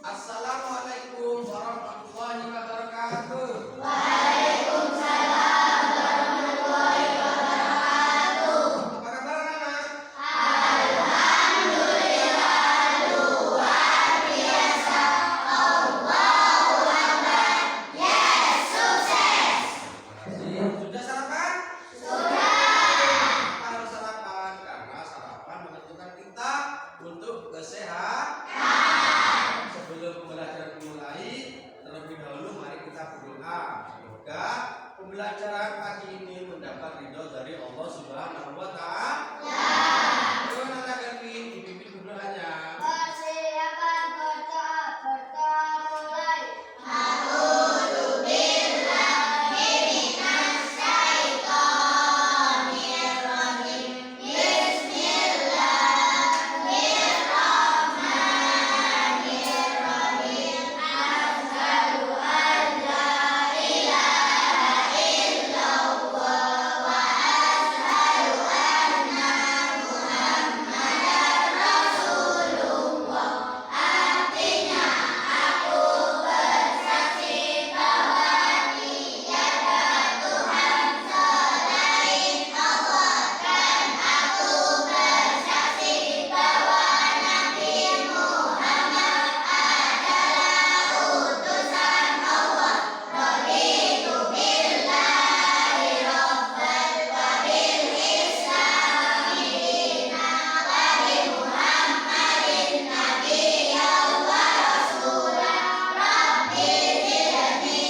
Assalamualaikum warahmatullahi wabarakatuh. Waalaikumsalam warahmatullahi wabarakatuh. Apa kabar anak? Alhamdulillah luar biasa. Allahu Akbar. Yes, sukses. Sudah sarapan? Sudah. Harus sarapan karena sarapan menentukan kita untuk kesehatan. Sebelum pembelajaran dimulai, terlebih dahulu mari kita berdoa. Semoga pembelajaran pagi ini mendapat ridho dari Allah Subhanahu wa Ta'ala. Bagaimana Kak Kevin? Dipimpin berdoanya. Persiapan berdoa mulai. A'udzu billahi minas syaitonir rajim. Bismillahirrahmanirrahim. Asyhadu an la ilaha illallah wa asyhadu anna Muhammadar Rasulullah. Artinya aku bersaksi bahwa tiada Tuhan selain Allah, dan aku bersaksi bahwa Nabi Muhammad adalah utusan Allah. Raditu billahi rabbal wa bil islami dina wa bi Muhammadin nabiyyan wa rasulah. Rabbi zidni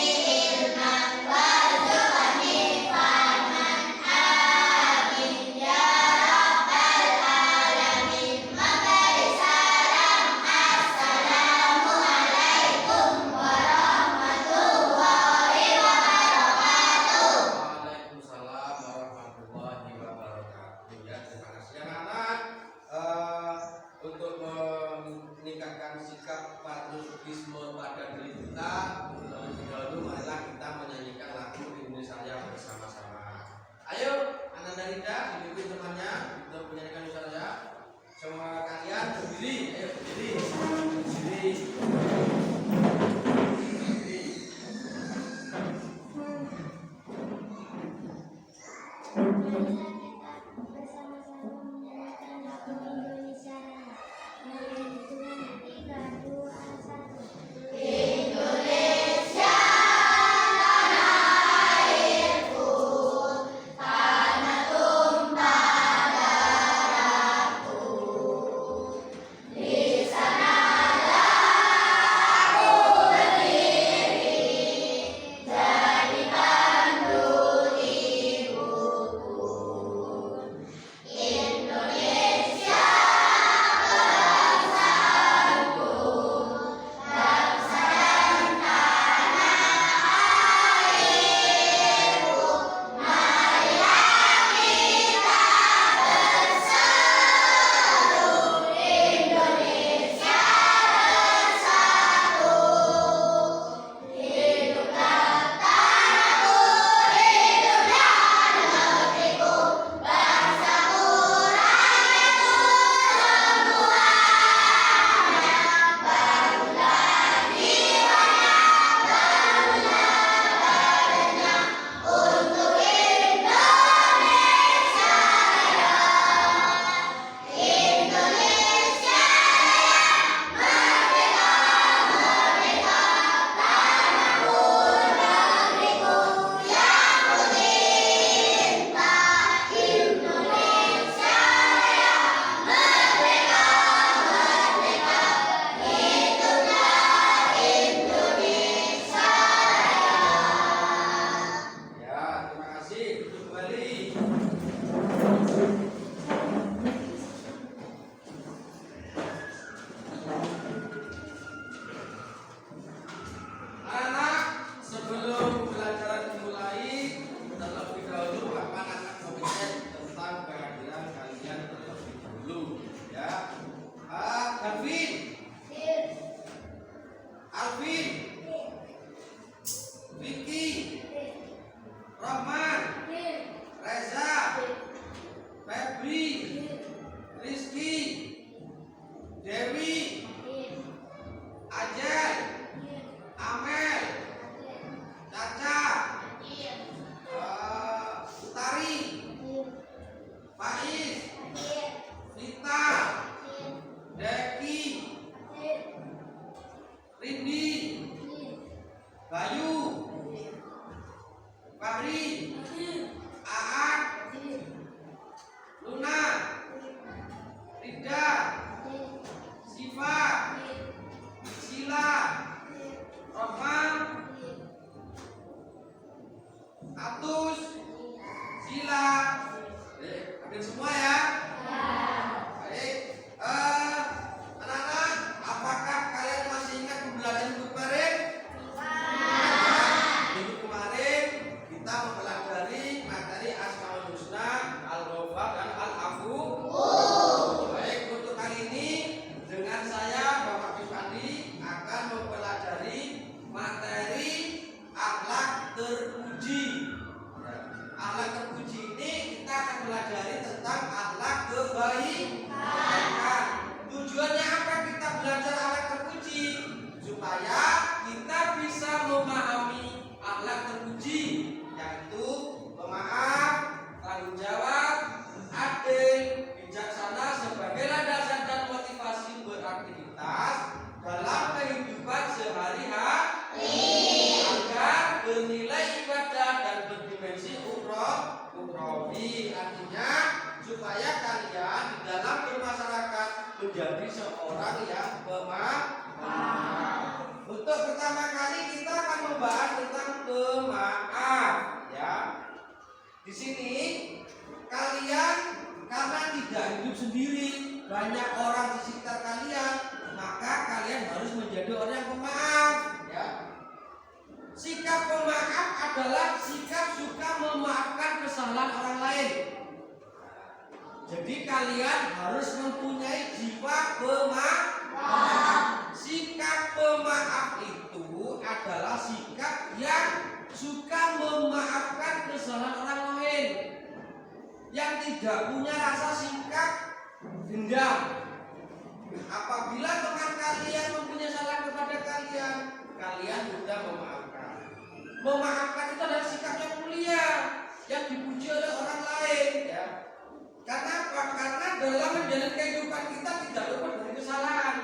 ilman warzuqni fahman. Amin ya rabbal alamin. Memberi salam. Assalamualaikum warahmatullahi wabarakatuh. Waalaikumsalam warahmatullahi wabarakatuh. Ya, terima kasih anak-anak. Untuk meningkatkan sikap patriotisme pada diri kita, terlebih dahulu marilah kita menyanyikan lagu Indonesia Raya bersama-sama. Ayo, anak Darida dipimpin temannya untuk menyanyikan Indonesia Raya. Semua kalian berdiri, ayo berdiri, berdiri. Marilah kita bersama-sama menyanyikan lagu Indonesia Raya. Mari Tuhan 3, 2, 1. Indonesia tanah airku, tanah tumpah darahku. adalah sikap suka memaafkan kesalahan orang lain. Jadi kalian harus mempunyai jiwa pemaaf. Sikap pemaaf itu adalah sikap yang suka memaafkan kesalahan orang lain, yang tidak punya rasa sikap dendam. Apabila teman kalian mempunyai salah kepada kalian, kalian mudah memaafkan. Memaafkan itu adalah sikap yang mulia, yang dipuji oleh orang lain, ya. Karena apa? Karena dalam menjalani kehidupan kita tidak luput dari kesalahan.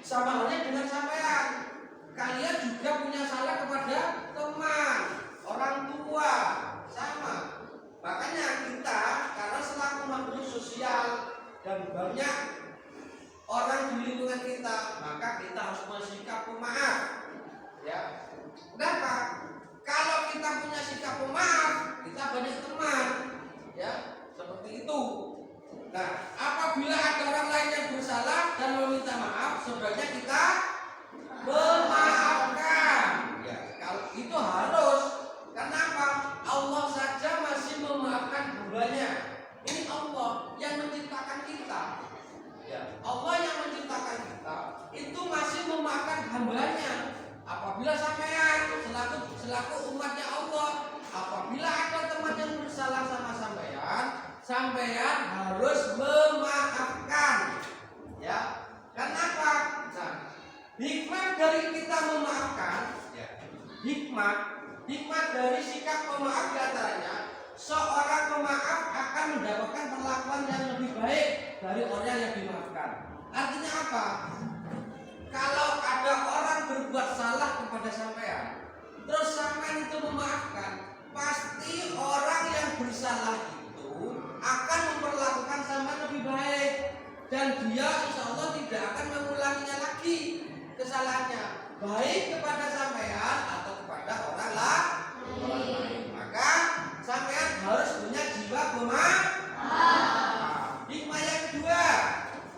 Sama halnya dengan sampean. Kalian juga punya salah kepada teman, orang tua, sama. Makanya kita, karena selaku makhluk sosial dan banyak orang di lingkungan kita, maka kita harus bersikap pemaaf. Ya. Kenapa? Kalau kita punya sikap pemaaf, kita banyak teman. Ya. Seperti itu. Nah, apabila ada orang lain yang bersalah dan meminta maaf, sebaiknya kita memaafkan. Ya, kalau itu harus. Kenapa? Allah saja masih memaafkan hambanya. Ini Allah yang menciptakan kita. Ya, Allah yang menciptakan kita itu masih memaafkan hambanya. Apabila sampean selaku umatnya Allah, apabila ada teman yang bersalah sama sampean harus memaafkan. Ya. Kenapa? Nah, hikmah dari kita memaafkan, ya. Hikmah dari sikap pemaaf diantaranya, seorang pemaaf akan mendapatkan perlakuan yang lebih baik dari orang yang dimaafkan. Artinya apa? Kalau ada orang berbuat salah kepada sampean, terus sampean itu memaafkan, pasti orang yang bersalah itu akan memperlakukan sampean lebih baik, dan dia insya Allah tidak akan mengulanginya lagi kesalahannya, baik kepada sampean atau kepada orang lain. Maka sampean harus punya jiwa pemaaf. Hikmah yang kedua,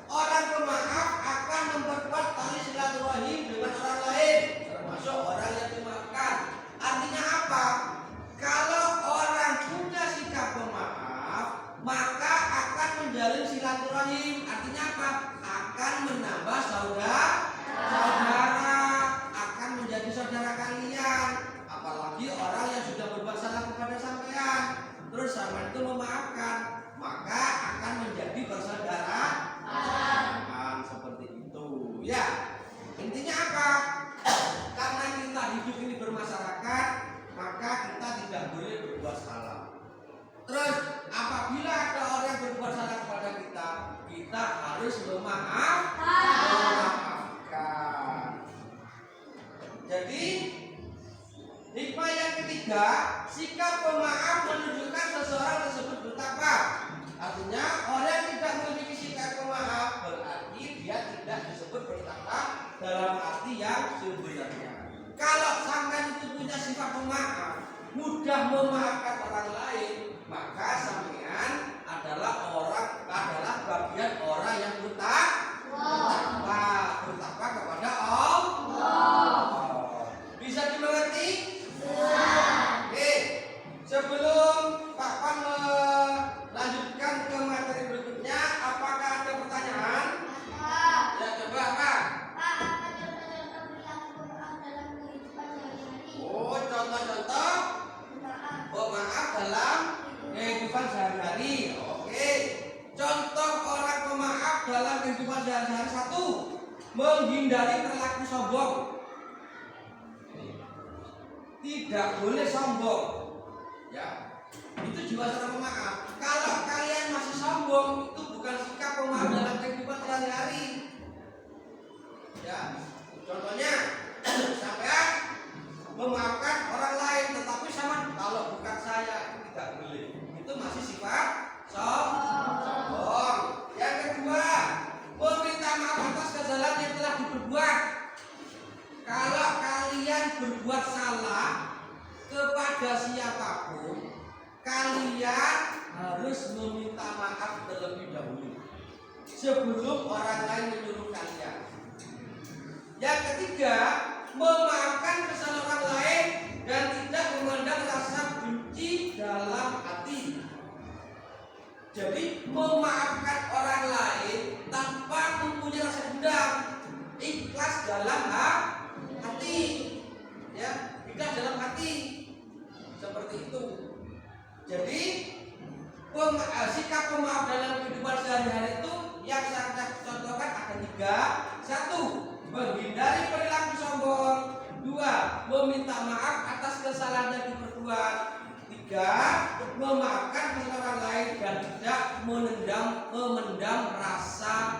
orang pemaaf akan memperkuat tali silaturahim dengan orang lain, termasuk orang yang dimaafkan. Artinya apa? Kalau orang punya sikap pemaaf, maka akan menjalin silaturahim. Artinya apa? Akan menambah saudara, akan menjadi saudara kalian. Apalagi orang yang sudah berbuat salah kepada sampean, terus sampean itu memaafkan, maka akan menjadi bersaudara. Seperti itu, ya. Intinya apa? Karena kita hidup ini bermasyarakat, maka kita tidak boleh berbuat salah. Terus apabila ada orang yang berbuat salah kepada kita, kita harus memaafkan. Jadi hikmah yang ketiga, sikap pemaaf menunjukkan seseorang tersebut bertakwa. Artinya orang yang tidak memiliki sikap pemaaf berarti dia tidak disebut bertakwa dalam arti yang sebenarnya. Kalau sampean itu punya sifat pemaaf, mudah memaafkan orang lain, maka sampean adalah bagian orang yang bertakwa kepada Allah. Bisa dimengerti? Oke. Sebelum Pak Pan melanjutkan ke materi berikutnya, apakah ada pertanyaan? Ya, coba Pak. Apa contoh-contoh perilaku pemaaf dalam kehidupan sehari-hari? Oh, contoh-contoh pemaaf dalam kehidupan sehari-hari. Oke. Contoh orang pemaaf dalam kehidupan sehari-hari: 1. Menghindari perilaku sombong. Tidak boleh sombong. Ya. Itu jiwa seorang pemaaf. Kalau kalian masih sombong, itu bukan sikap pemaaf dalam kehidupan sehari-hari. Ya. Contohnya, sampean memaafkan orang lain, tetapi sama kalau bukan saya itu tidak boleh. Itu masih sifat sombong. Yang kedua, meminta maaf atas kesalahan yang telah diperbuat. Kalau kalian berbuat salah kepada siapapun, kalian harus meminta maaf terlebih dahulu sebelum orang lain menyuruh kalian. Yang ketiga, memaafkan kesalahan orang lain dan tidak memandang Jadi memaafkan orang lain tanpa mempunyai rasa dendam, ikhlas dalam hati, ya, ikhlas dalam hati, seperti itu. Jadi sikap pemaaf dalam kehidupan sehari-hari itu yang saya contohkan ada 3. 1. Menghindari perilaku sombong. 2. Meminta maaf atas kesalahan yang diperbuat. 3. Memaafkan orang lain dan tidak memendam rasa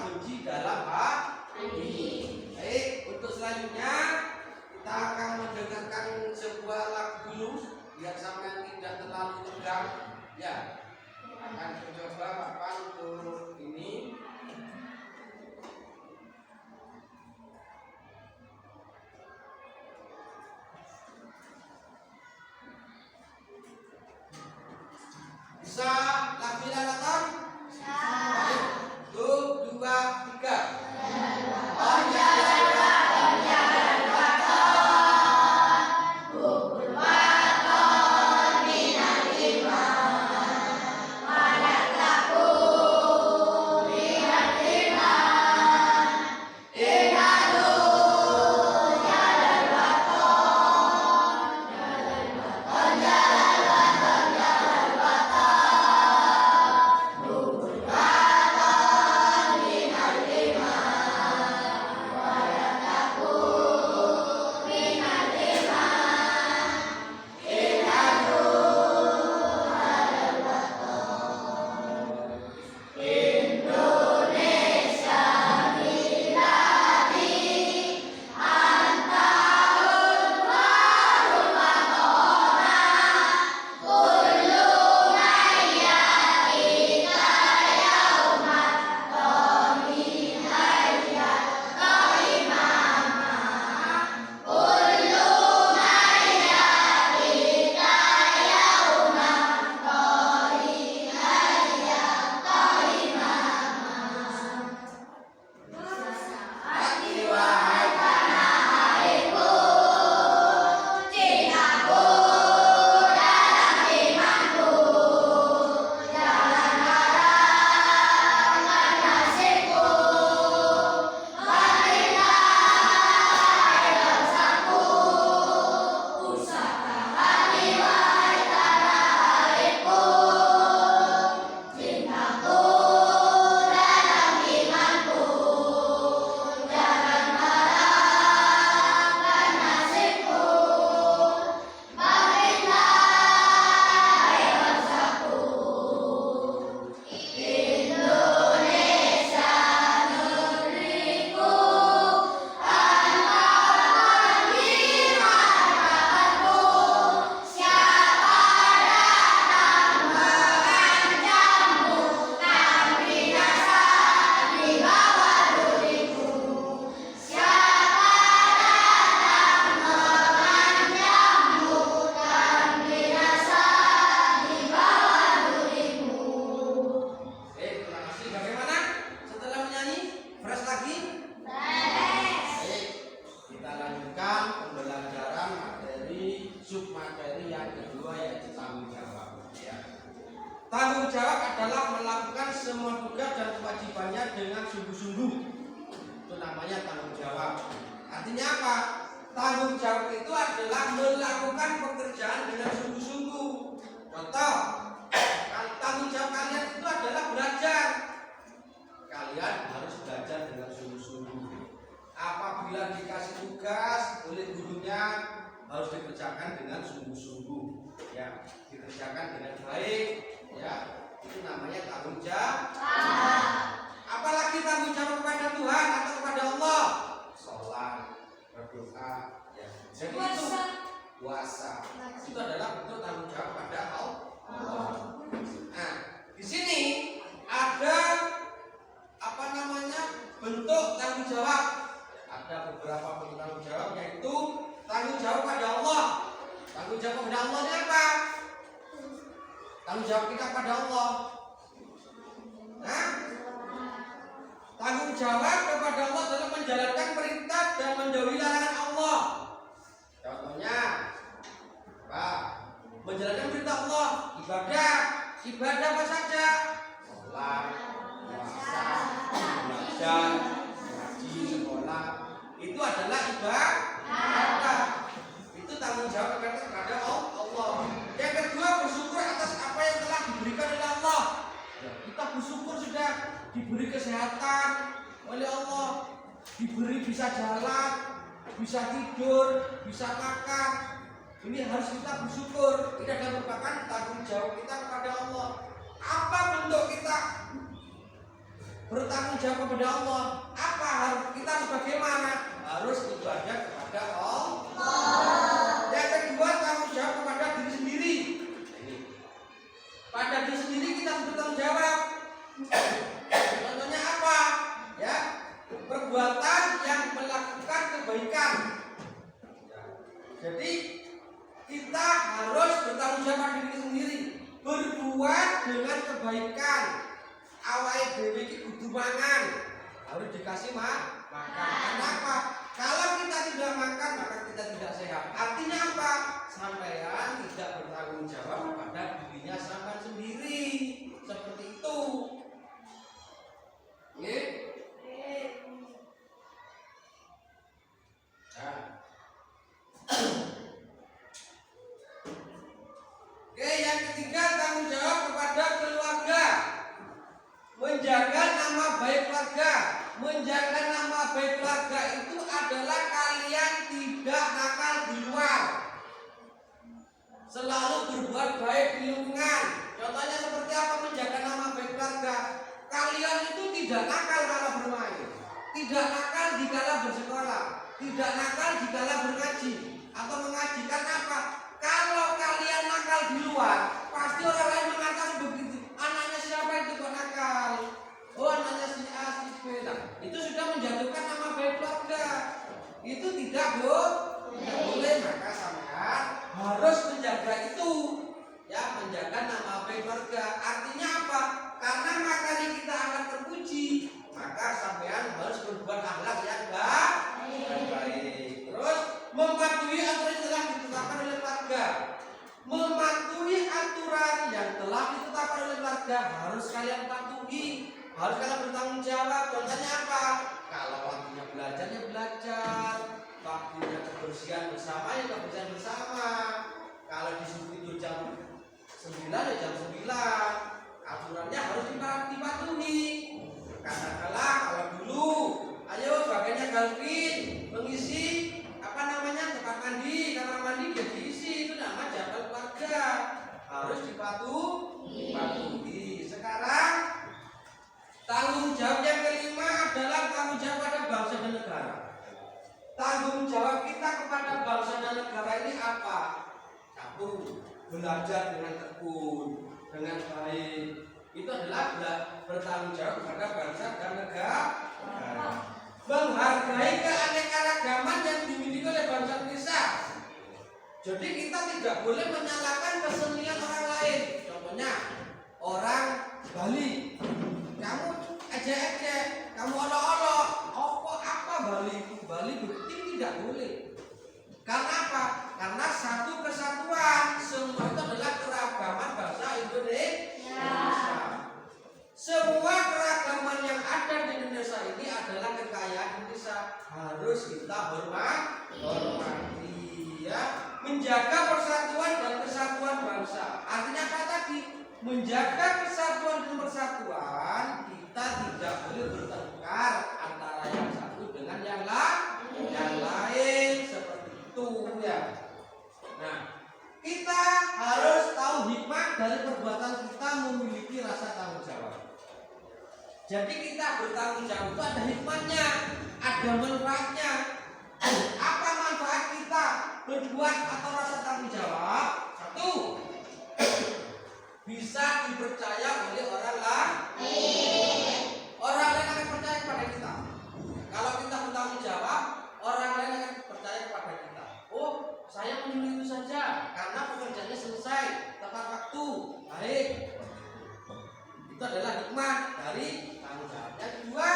benci dalam hati. Baik, untuk selanjutnya kita akan mendengarkan sebuah lagu dulu biar sampai tidak terlalu tegang. Ya, akan coba Bapak untuk ini. Bisa lagu lalaton? Bisa. 1, 2, 3. Oh ya. Tanggung jawab adalah melakukan semua tugas dan kewajibannya dengan sungguh-sungguh. Itu namanya tanggung jawab. Artinya apa? Tanggung jawab itu adalah melakukan pekerjaan dengan sungguh-sungguh. Contoh, tanggung jawab kalian itu adalah belajar. Kalian harus belajar dengan sungguh-sungguh. Apabila dikasih tugas oleh gurunya, harus dikerjakan dengan sungguh-sungguh. Ya, dikerjakan dengan baik. Ya, itu namanya tanggung jawab. Apalagi tanggung jawab kepada Tuhan atau kepada Allah, sholat, berdoa, ya. Jadi itu puasa. Itu adalah bentuk tanggung jawab kepada Allah. Nah, di sini ada bentuk tanggung jawab. Ada beberapa bentuk tanggung jawab, yaitu tanggung jawab kepada Allah. Tanggung jawab kepada Allah ini apa? Tanggung jawab kita pada Allah. Nah, tanggung jawab kepada Allah dalam menjalankan perintah dan menjauhi larangan Allah. Contohnya, Pak, menjalankan perintah Allah, ibadah ibadah apa saja? Sholat, puasa, belajar, ngaji, sekolah. Itu adalah ibadah. Itu tanggung jawab kepada Allah. Yang kedua, bersyukur atas apa yang telah diberikan oleh Allah. Ya, kita bersyukur sudah diberi kesehatan oleh Allah, diberi bisa jalan, bisa tidur, bisa makan. Ini harus kita bersyukur. Ini adalah merupakan tanggung jawab kita kepada Allah. Apa bentuk kita bertanggung jawab kepada Allah? Apa kita harus bagaimana? Harus ibadah kepada Allah. Yang kedua, tanggung jawab kepada diri sendiri. Pada diri sendiri kita harus bertanggung jawab. Contohnya apa? Ya, perbuatan yang melakukan kebaikan. Jadi kita harus bertanggung jawab pada diri sendiri. Berbuat dengan kebaikan. Awake dhewe iki kudu mangan, harus dikasih makan. Kenapa? Kalau kita tidak makan maka kita tidak sehat. Artinya apa? Sampean tidak bertanggung jawab pada dirinya sampean sendiri. Seperti itu. Oke? Nah. Oke, yang ketiga tanggung jawab kepada keluarga. Menjaga nama baik keluarga. Menjaga nama baik keluarga itu adalah kalian tidak nakal di luar. Selalu berbuat baik di lingkungan. Contohnya seperti apa menjaga nama baik keluarga? Kalian itu tidak nakal kalau bermain, tidak nakal dikala bersekolah, tidak nakal dikala berngaji atau mengaji. Karena apa? Kalau kalian nakal di luar, pasti orang lain mengatakan begitu. Anaknya siapa itu kok nakal? Oh, anaknya si A, si B. Nah, itu sudah menjatuhkan nama baik keluarga. Itu tidak boleh. Maka sampean harus menjaga itu. Ya, menjaga nama baik keluarga. Artinya apa? Karena makanya kita akan terpuji, maka sampean harus berbuat akhlak yang baik. Terus mematuhi aturan yang telah ditetapkan oleh keluarga. Mematuhi aturan yang telah ditetapkan oleh keluarga harus kalian patuhi, harus kalian bertanggung jawab. Contohnya apa? Kalau waktunya belajar ya belajar, waktunya kebersihan bersama ya kebersihan bersama. Kalau disuruh tidur jam 9 ya jam 9. Aturannya harus dipatuhi. Katakanlah kalau dulu, ayo bagiannya Galvin mengisi tempat mandi, kamar mandi dia diisi, itu nama jadwal keluarga, harus dipatuhi. Sekarang tanggung jawab yang kelima adalah tanggung jawab pada bangsa dan negara. Tanggung jawab kita kepada bangsa dan negara ini apa? Satu, belajar dengan tekun, dengan baik. Itu adalah bertanggung jawab kepada bangsa dan negara. Menghargai keanekaragaman yang dimiliki oleh bangsa Indonesia. Jadi kita tidak boleh menyalahkan kesenian orang lain. Contohnya orang Bali, kamu ejek-ejek, kamu olok-olok, apa Bali? Bali betul tidak boleh. Karena apa? Karena satu kesatuan. Semua itu adalah keragaman bangsa Indonesia. Semua keragaman yang ada di Indonesia ini adalah kekayaan Indonesia. Harus kita hormati, ya. Menjaga persatuan dan kesatuan bangsa. Artinya apa tadi? Menjaga kesatuan dan persatuan, kita tidak boleh bertengkar antara yang satu dengan yang lain seperti itu, ya. Nah, kita harus tahu hikmah dari perbuatan kita memiliki rasa tanggung jawab. Jadi kita bertanggung jawab itu ada hikmahnya, ada manfaatnya. Apa manfaat kita berbuat atau rasa tanggung jawab? Satu, bisa dipercaya oleh orang lain. Orang lain akan percaya kepada kita. Kalau kita bertanggung jawab, orang lain akan percaya kepada kita. Oh, saya menyuruh itu saja karena pekerjaannya selesai tepat waktu. Baik. Itu adalah hikmah dari tanggung jawab. Yang kedua,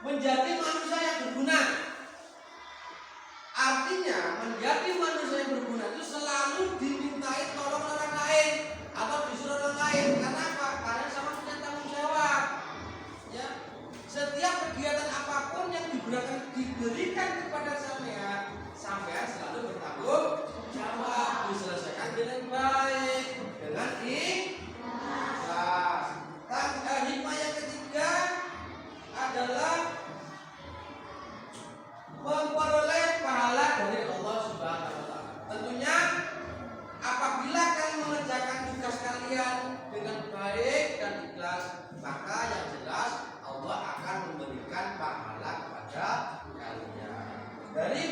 menjadi manusia yang berguna. Artinya menjadi manusia yang berguna itu selalu dimintai tolong orang lain atau disuruh orang lain. Karena apa?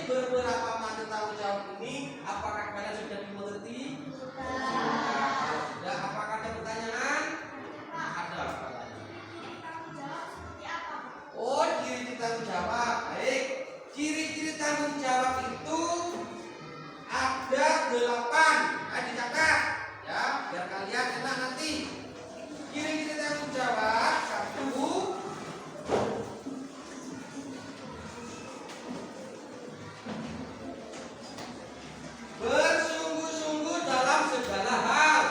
beberapa materi tanggung jawab ini, apakah kalian sudah dimengerti? Kalau sudah, apakah ada pertanyaan? Ada pertanyaan. Oh, ciri-ciri tanggung jawab. Baik, ciri-ciri tanggung jawab itu ada 8. Dicatat ya, biar kalian enak nanti. Ciri-ciri tanggung jawab 1. Bersungguh-sungguh dalam segala hal.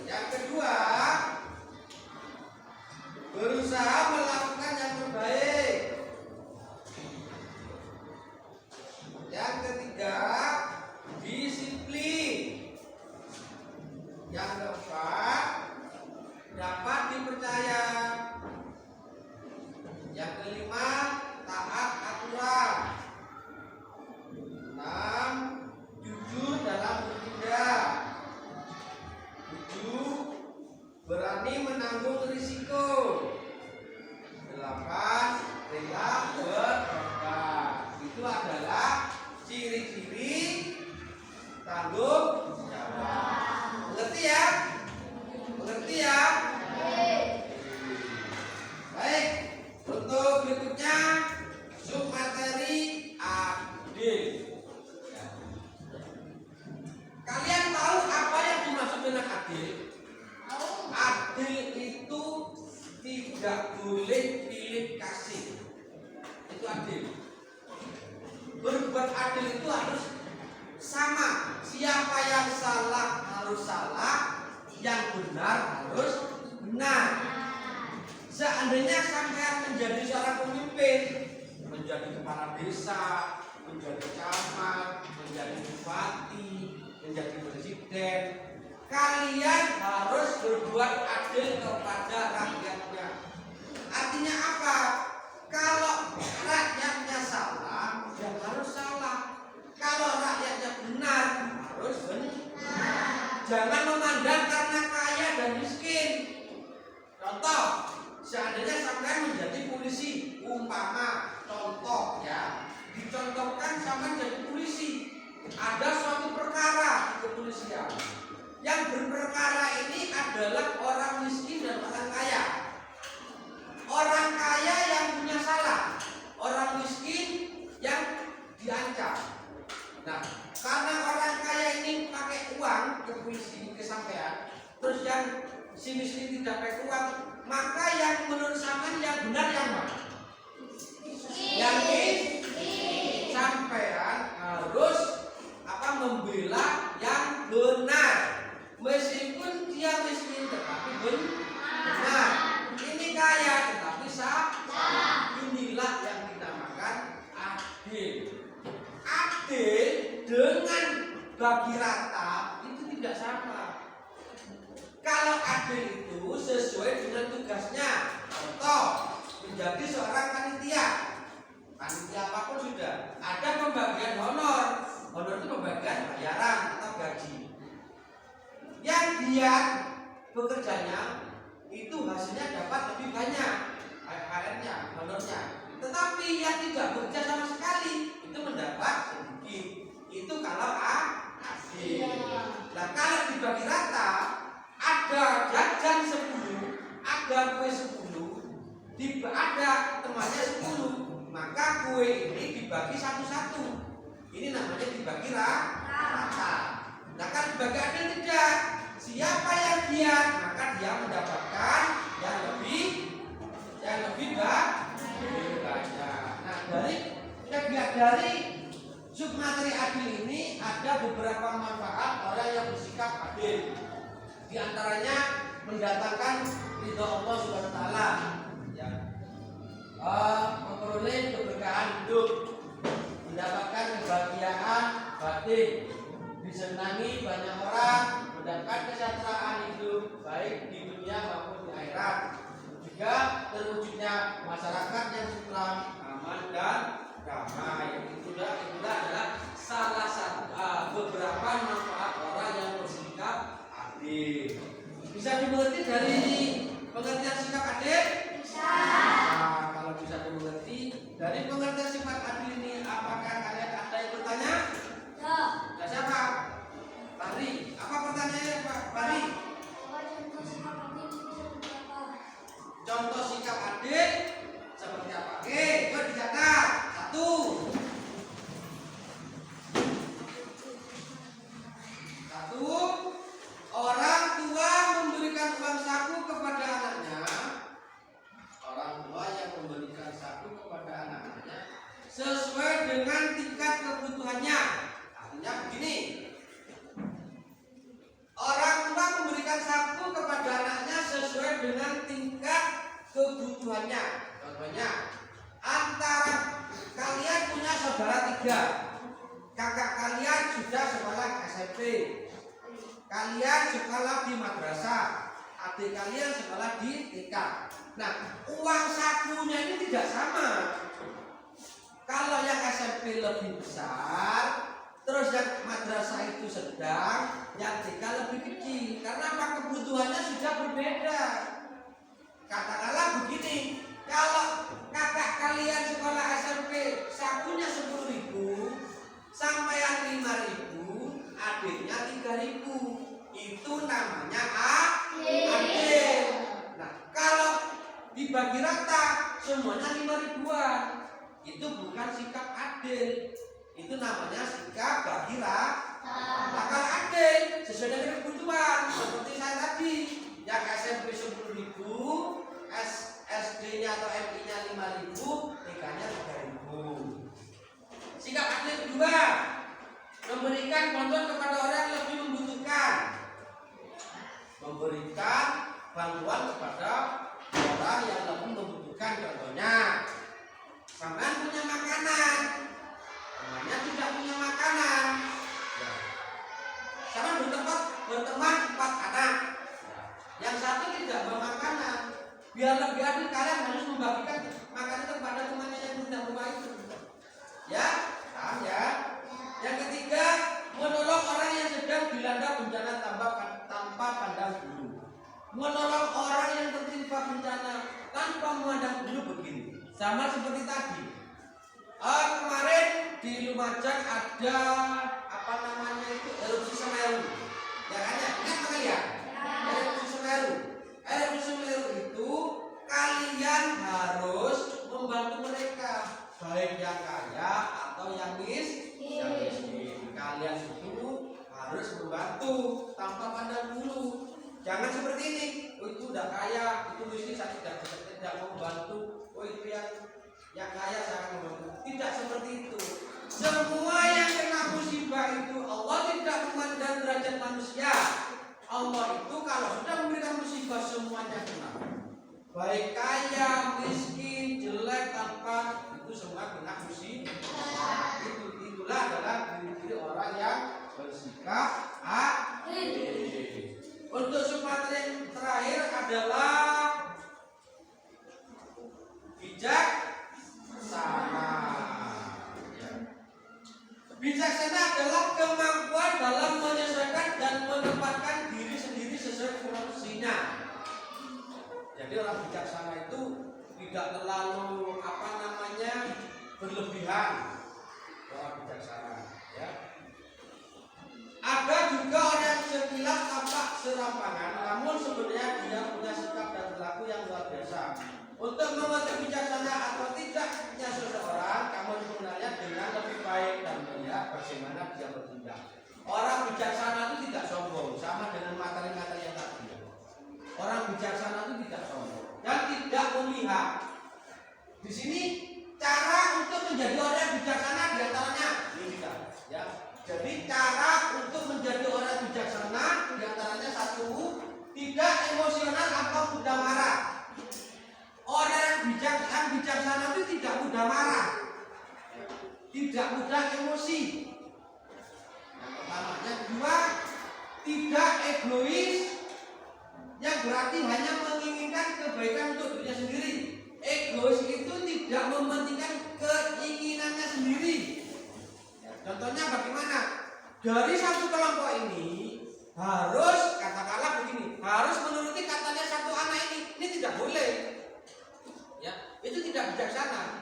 Yang kedua, berusaha melakukan yang terbaik. Yang ketiga, disiplin. Yang keempat, dapat dipercaya. Yang kelima, taat aturan. 6, jujur dalam bertindak. 7, berani menanggung risiko. 8, rela berkorban. Itu adalah ciri-ciri tanggung jawab. Mengerti ya? Mengerti ya? Baik. Untuk berikutnya, submateri adil. Kalian tahu apa yang dimaksud dengan adil? Adil itu tidak boleh pilih kasih. Itu adil. Berbuat adil itu harus sama. Siapa yang salah harus salah, yang benar harus benar. Seandainya sampai menjadi seorang pemimpin, menjadi kepala desa, menjadi camat, menjadi bupati, menjadi presiden, kalian harus berbuat adil kepada rakyatnya. Artinya apa? Kalau rakyatnya salah, ya harus salah. Kalau rakyatnya benar, harus benar. Jangan memandang karena kaya dan miskin. Contoh, seandainya sampai menjadi polisi, umpama contoh ya, dicontohkan sampai menjadi polisi. Ada suatu perkara di kepolisian. Yang berperkara ini adalah orang miskin dan orang kaya. Orang kaya yang punya salah, orang miskin yang diancam. Nah, karena orang kaya ini pakai uang ke polisi, ke sampean, terus yang si miskin tidak pakai uang, maka yang menurut sampean yang benar yang mana? Yang miskin. Sampean harus membela yang benar, meskipun dia miskin tetapi benar. Ini kaya tetapi salah. Inilah yang dinamakan adil. Adil dengan bagi rata itu tidak sama. Kalau adil itu sesuai dengan tugasnya. Contoh, menjadi seorang panitia. Panitia apapun sudah ada pembagian honor. Honor itu pembagian bayaran atau gaji. Yang dia bekerjanya itu hasilnya dapat lebih banyak HR-nya, honornya. Tetapi yang tidak bekerja sama sekali itu mendapat sedikit. Itu kalau adil. Nah, kalau dibagi rata, ada jajan 10, ada kue 10, ada temannya 10, maka kue ini dibagi satu-satu. Ini namanya dibagi rata. Nah, kalau dibagi adil tidak. Siapa yang giat, maka dia mendapatkan yang lebih banyak. Nah, dari submateri adil ini ada beberapa manfaat orang yang bersikap adil. Di antaranya mendatangkan ridho Allah Subhanahu wa taala, ya. Memperoleh keberkahan hidup, mendapatkan kebahagiaan batin, disenangi banyak orang, mendapatkan kesejahteraan hidup baik di dunia maupun di akhirat. Juga terwujudnya masyarakat yang tentram, aman dan damai. Itulah adalah salah satu beberapa manfaat orang yang bersikap adil. Bisa dimengerti dari pengertian sikap adil? Bisa. Nah, kalau bisa dimengerti, satu kepada anak-anaknya sesuai dengan tingkat kebutuhannya. Artinya begini, orang tua memberikan sapu kepada anaknya sesuai dengan tingkat kebutuhannya. Contohnya, antara kalian punya saudara 3, kakak kalian sudah sekolah SMP, kalian sekolah di madrasah, adik kalian sekolah di TK. Nah, uang sakunya ini tidak sama. Kalau yang SMP lebih besar, terus yang madrasah itu sedang, yang TK lebih kecil. Karena apa? Kebutuhannya sudah berbeda. Katakanlah begini, kalau kakak kalian sekolah SMP sakunya 10.000, sampean 5.000, adiknya 3.000. Itu namanya adil. Nah, kalau dibagi rata semuanya 5.000-an, itu bukan sikap adil. Itu namanya sikap bagi rata. Nah, kalau adil sesuai dengan kebutuhan, seperti saya tadi, yang SMP 10.000, SD-nya atau MI-nya 5.000, TK-nya 3.000. Sikap adil kedua, memberikan bantuan kepada orang yang lebih membutuhkan. Memberikan bantuan kepada orang yang lebih membutuhkan. Contohnya, sampean punya makanan, temannya tidak punya makanan. Sampean berteman 4 anak, yang satu tidak bawa makanan. Biar lebih adil, kalian harus membagikan makanan kepada temannya yang tidak bawa itu. Ya, paham ya? Yang ketiga, menolong orang yang sedang dilanda bencana tanpa pandang bulu. Menolong orang yang tertimpa bencana tanpa memandang bulu begini. Sama seperti tadi. Kemarin di Lumajang ada erupsi Semeru. Ya kan ya? Ingat apa kalian? Erupsi Semeru. Erupsi Semeru itu kalian harus membantu mereka, baik yang kaya atau yang miskin. Kalian itu harus membantu tanpa pandang bulu. Jangan seperti ini. Oh, itu udah kaya, itu miskin, saya tidak mau membantu. Oh, itu yang kaya saya akan membantu. Tidak seperti itu. Semua yang kena musibah itu Allah tidak memandang derajat manusia. Allah itu kalau sudah memberikan musibah semuanya kena. Baik kaya, miskin, jelek, tanpa, itu semua kena musibah. Itulah adalah ciri-ciri orang yang bersikap adil. Untuk sumatera yang terakhir adalah bijaksana. Bijaksana adalah kemampuan dalam menyesuaikan dan menempatkan diri sendiri sesuai fungsinya. Jadi orang bijaksana itu tidak terlalu berlebihan. Orang bijaksana, ya. Ada juga orang yang sekilas tampak serampangan, namun sebenarnya dia punya sikap dan perilaku yang luar biasa. Untuk mengerti bijaksana atau tidaknya seseorang, kamu mengenalnya dengan lebih baik dan melihat bagaimana dia bertindak. Orang bijaksana itu tidak sombong, sama dengan materi-materi yang tadi. Orang bijaksana itu tidak sombong dan tidak memihak. Di sini cara untuk menjadi orang yang bijaksana diantaranya ini kan, ya. Jadi cara untuk menjadi orang bijaksana diantaranya satu, tidak emosional atau mudah marah. Orang yang bijaksana itu tidak mudah marah, tidak mudah emosi. Yang pertama, yang kedua, tidak egois, yang berarti hanya menginginkan kebaikan untuk dirinya sendiri. Egois itu tidak mementingkan keinginannya sendiri. Contohnya bagaimana? Dari satu kelompok ini harus, katakanlah begini, harus menuruti katanya satu anak ini tidak boleh. Ya, itu tidak bijaksana.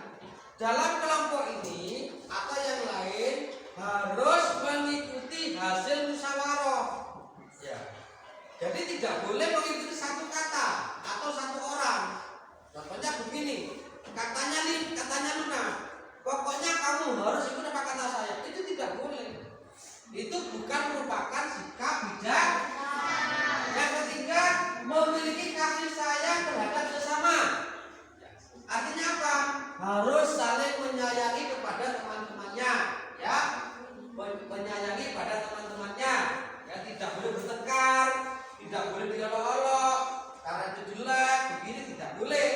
Dalam kelompok ini atau yang lain harus mengikuti hasil musyawarah. Ya. Jadi tidak boleh mengikuti satu kata atau satu orang. Contohnya begini, katanya Luna, pokoknya kamu harus ikut apa kata saya. Itu tidak boleh. Itu bukan merupakan sikap bijaksana. Yang ketiga, memiliki kasih sayang terhadap sesama. Artinya apa? harus saling menyayangi kepada teman-temannya, ya, menyayangi pada teman-temannya, ya, tidak boleh bertengkar, tidak boleh diolok-olok, karena itu jelek, begini tidak boleh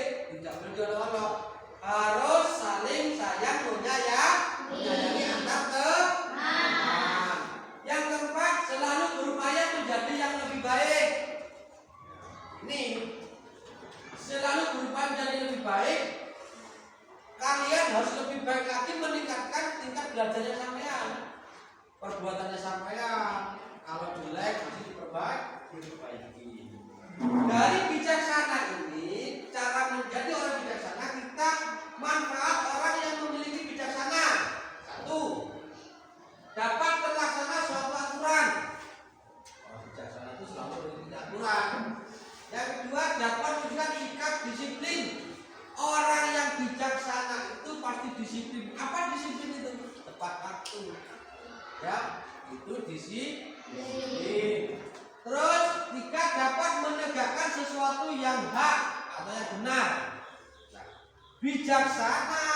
diolok-olok, harus saling sayang menyayangi antar teman. Yang keempat, selalu berupaya menjadi yang lebih baik. Ini selalu berupaya menjadi lebih baik. Kalian harus lebih baik lagi meningkatkan tingkat belajarnya sampean, perbuatannya sampean. Kalau jelek masih diperbaiki. Dari bijaksana ini, cara menjadi orang bijaksana, kita manfaat orang yang memiliki bijaksana. Satu, dapat terlaksana suatu aturan. Orang bijaksana itu selalu memiliki aturan. Yang kedua, dapat menunjukkan sikap disiplin. Orang yang bijaksana itu pasti disiplin. Apa disiplin itu? Tepat waktu. Ya, itu disiplin. Terus, tiga, dapat menegakkan sesuatu yang hak atau yang benar. Nah, bijaksana,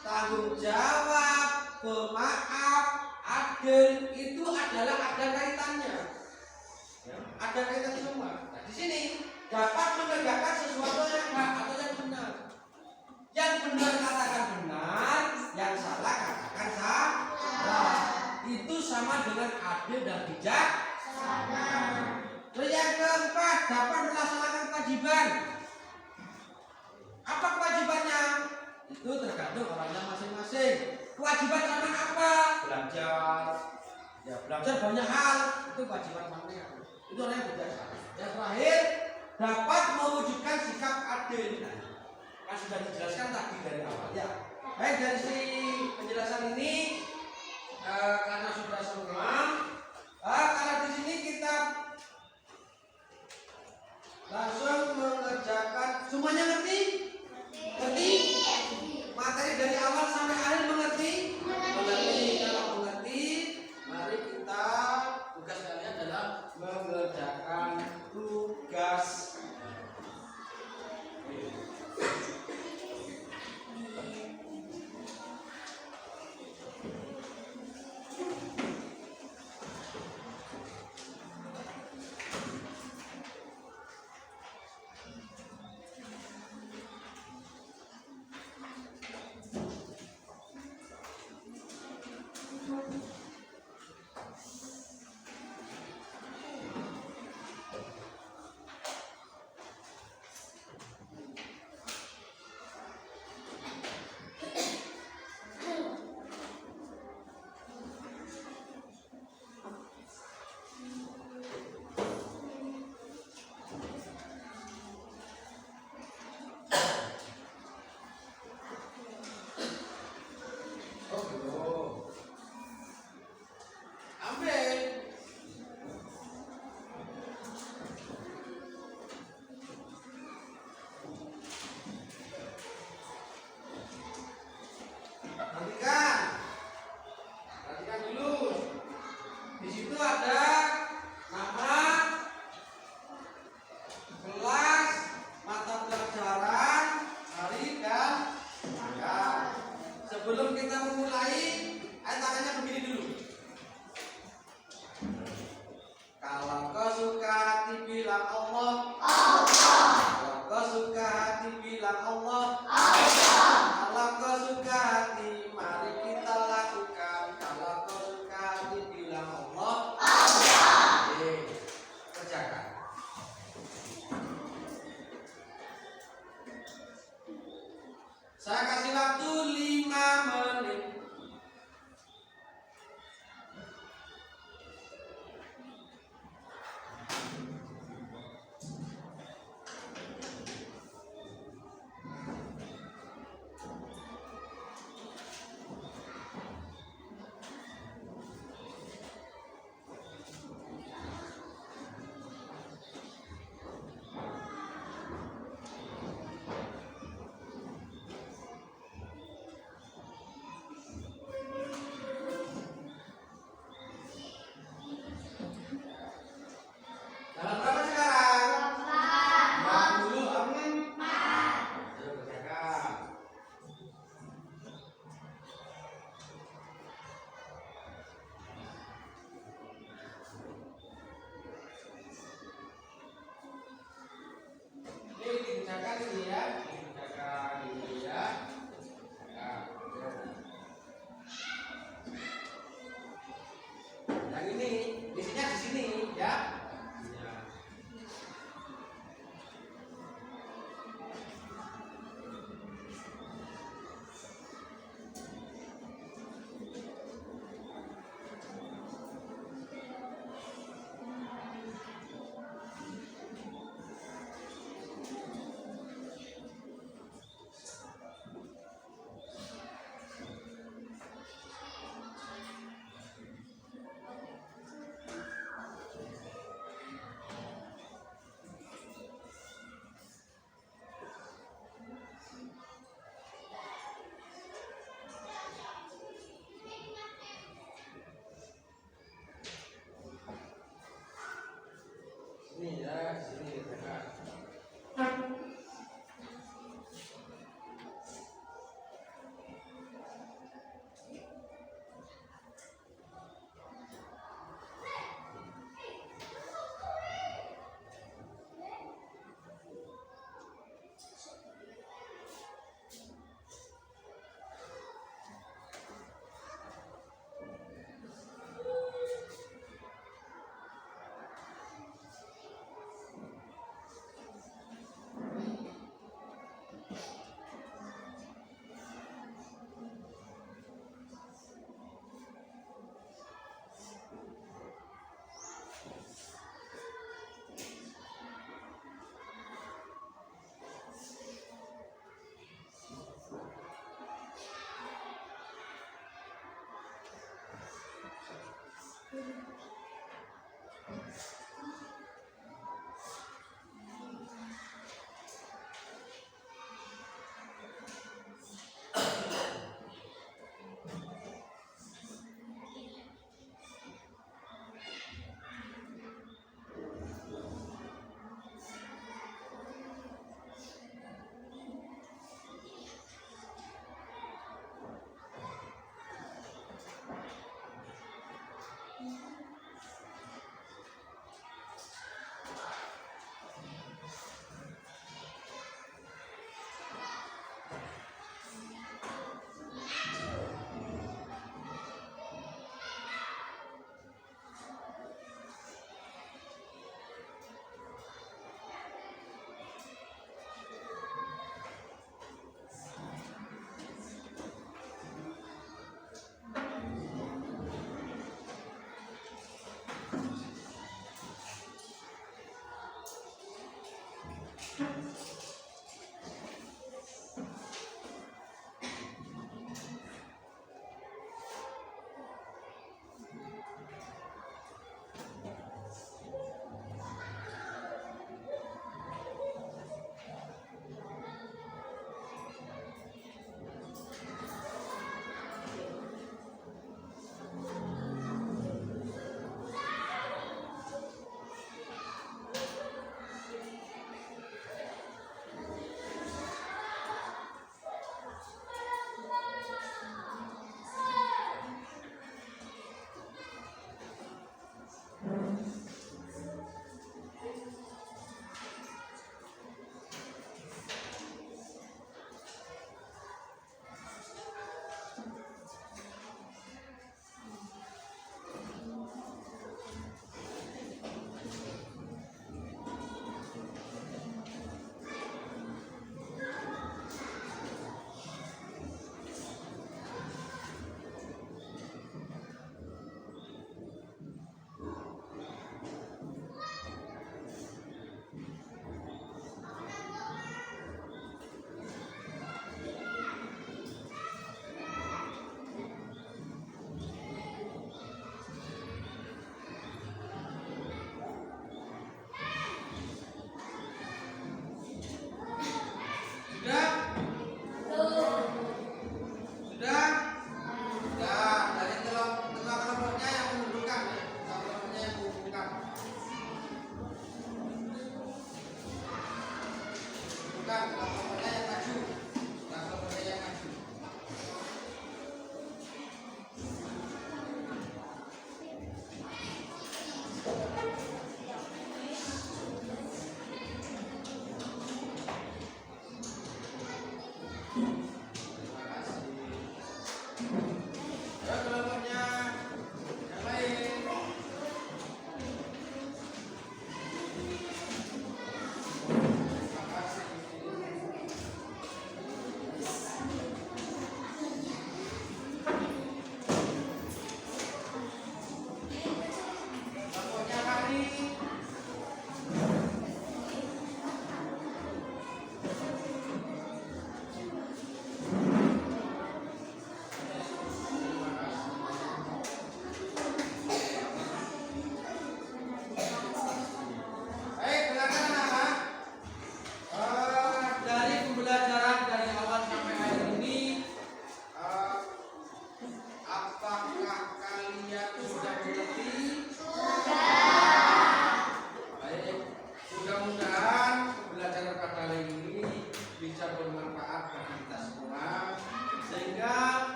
tanggung jawab, pemaaf, adil itu adalah ada kaitannya. Ya, ada kaitan semua. Nah, di sini dapat menegakkan sesuatu yang hak atau yang benar. Yang benar katakan benar, yang salah katakan salah. Itu sama dengan adil dan bijaksana. Terus yang keempat, dapat melaksanakan kewajiban. Apa kewajibannya? Itu tergantung orangnya masing-masing. Kewajiban sama apa? Belajar. Ya, belajar banyak hal. Itu kewajiban sampean. Itu orang yang bijaksana. Yang terakhir, dapat mewujudkan sikap adil. Kan sudah dijelaskan tadi dari awal, ya. Baik, dari si penjelasan ini karena sudah semua, karena di sini kita langsung mengerjakan. Semuanya ngerti? Ngerti? Materi dari awal sampai akhir mengerti? Mengerti. Kalau mengerti, mari kita tugas kalian adalah mengerjakan tugas. Sebelum kita memulai, tangannya begini dulu. Kalau kau suka hati bilang Allah, Allah. Kalau kau suka hati bilang Allah, Allah. Kalau kau suka hati, mari kita lakukan. Kalau kau suka hati bilang Allah, Allah. Oke, kerjakan. Saya kasih waktu 5 menit.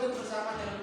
hidup bersama dengan